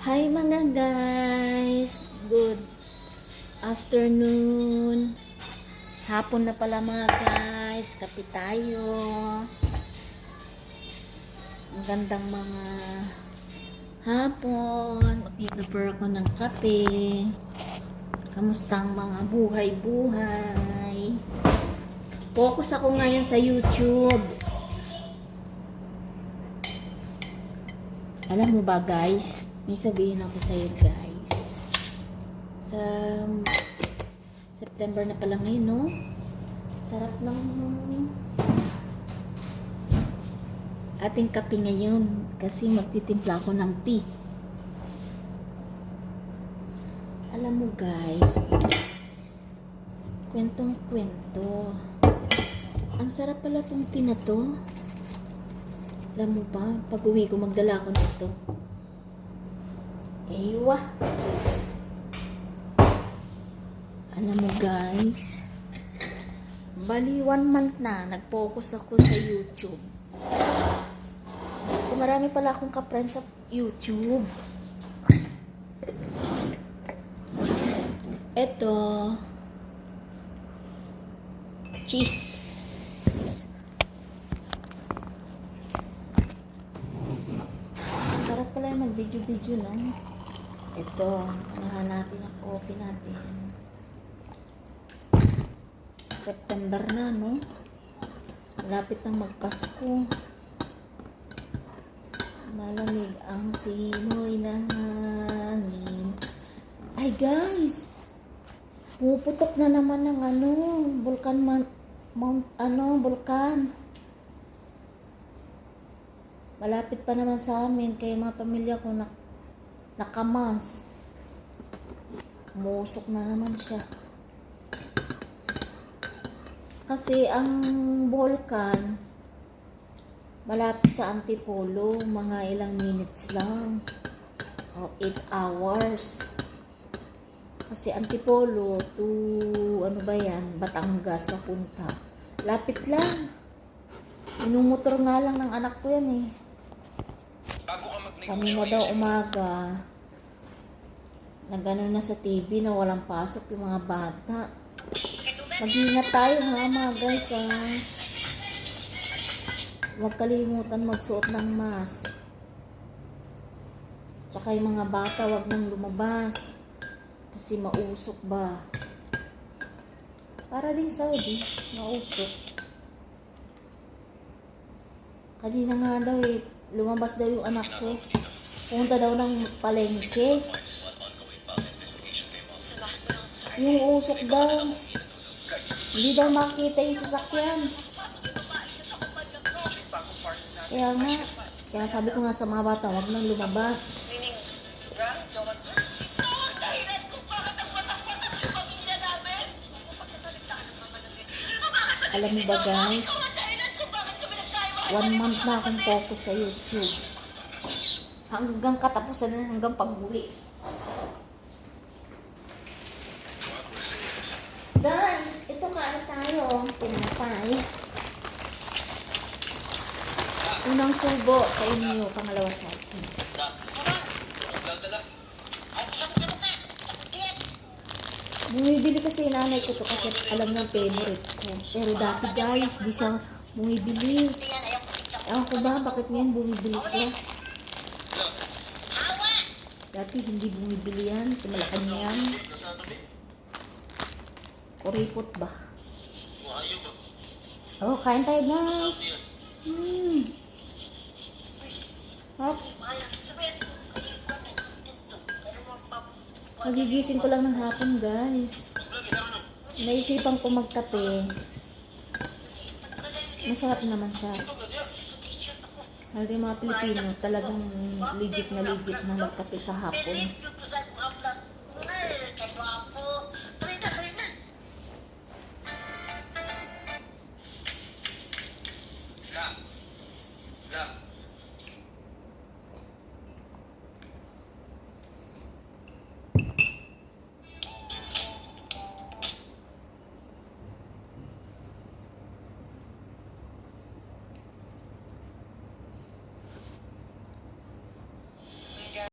Hi mga guys! Good afternoon! Hapon na pala mga guys. Kape tayo. Magandang mga hapon. Mag-prepare ako ng kape. Kamusta ang mga buhay-buhay? Focus ako ngayon sa YouTube. Alam mo ba guys, may sabihin ako sa iyo guys. Sa September na pala ngayon, no? Sarap ng ating kape ngayon kasi magtitimpla ako ng tea. Alam mo guys, kwentong kwento. Ang sarap pala tong tea na to. Alam mo ba, pag uwi ko magdala ako nito. Ewa. Alam mo guys, bali 1 month na nag-focus ako sa YouTube. Kasi marami pala akong ka-friend sa YouTube. Ito, cheese. Sarap pala yung mag-video-video, no? Ito, unahan natin ang coffee natin. September na, no? Malapit nang magpasko. Malamig ang simoy ng hangin. Ay, guys! Puputok na naman ng bulkan. Malapit pa naman sa amin, kaya mga pamilya ko nakamas. Musok na naman siya. Kasi ang bulkan, malapit sa Antipolo, mga ilang minutes lang. O 8 hours. Kasi Antipolo to, Batangas papunta. Lapit lang. Inumotor nga lang ng anak ko yan eh. Kanina daw umaga, nagano na sa TV na walang pasok yung mga bata. Mag-ingat tayo ha mga guys ha. Huwag kalimutan magsuot ng mask. Tsaka yung mga bata huwag nang lumabas. Kasi mausok ba. Para din Saudi, mausok. Kanina nga daw eh, lumabas daw yung anak ko. Pumunta daw ng palengke. Yung usok daw. Hindi daw makita yung sasakyan. Kaya sabi ko nga sa mga bata, huwag nang lumabas. Alam mo ba guys, 1 month na akong focus sa YouTube. Hanggang katapusan na, hanggang pag-uwi. Guys, ito kain tayo. Tinapay. Unang subo sa inyo, pangalawa sa akin. Bumibili kasi nanay ko to kasi alam ng favorite ko. Pero dati guys, di siya bumibili. Ewan ko ba, bakit ngayon bumibili siya? Dati hindi bumibili yan sa Malacanang. Kuripot ba? Oh, kain tayo guys. Hop. Magigising ko lang ng hapon guys. Naisipan ko magkape. Masarap naman siya. Hindi mga Pilipino talagang legit na magkape sa hapon.